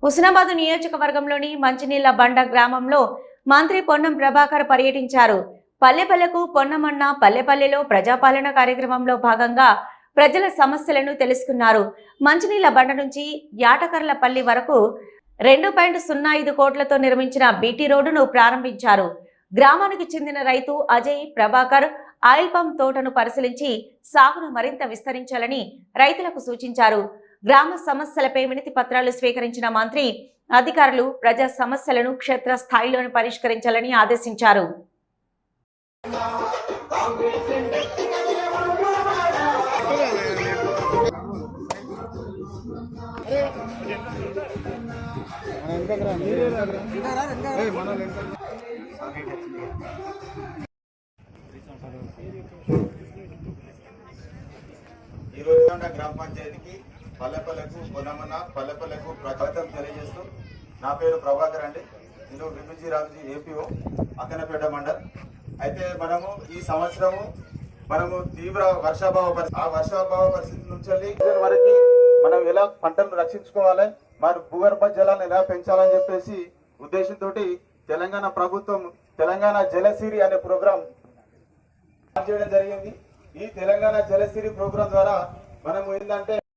హుస్నాబాద్ నియోజకవర్గంలోని మంచినీళ్ల బండ గ్రామంలో మంత్రి పొన్నం ప్రభాకర్ పర్యటించారు. పల్లెపల్లెకు పొన్నమన్న పల్లెపల్లెలో ప్రజాపాలన కార్యక్రమంలో భాగంగా ప్రజల సమస్యలను తెలుసుకున్నారు. మంచినీళ్ల బండ నుంచి యాటకర్లపల్లి వరకు 2.05 కోట్లతో నిర్మించిన బీటీ రోడ్డును ప్రారంభించారు. గ్రామానికి చెందిన రైతు అజయ్ ప్రభాకర్ ఆయిల్ పంప్ తోటను పరిశీలించి సాగును మరింత విస్తరించాలని రైతులకు సూచించారు. గ్రామ సమస్యలపై వినతి పత్రాలు స్వీకరించిన మంత్రి అధికారులు ప్రజా సమస్యలను క్షేత్ర స్థాయిలోనే పరిష్కరించాలని ఆదేశించారు. ఈ రోజు గ్రామ పంచాయతీకి పల్లెపల్లెకు పొన్నమన్న పల్లెపల్లెకు స్వాగతం తెలియజేస్తూ, నా పేరు ప్రభాకర్ అండి. నేను విభజీ రాజు ఏపీఓ అక్కనపేట మండల్. అయితే మనము ఈ సంవత్సరము తీవ్ర వర్షాభావ పరిస్థితి నుంచి వరకు మనం ఎలా పంటలను రక్షించుకోవాలి, మరి భూగర్భ జలాలను ఎలా పెంచాలని చెప్పేసి ఉద్దేశంతో తెలంగాణ ప్రభుత్వం తెలంగాణ జలసిరి అనే ప్రోగ్రాం చేయడం జరిగింది. ఈ తెలంగాణ జలసిరి ప్రోగ్రాం ద్వారా మనము ఏంటంటే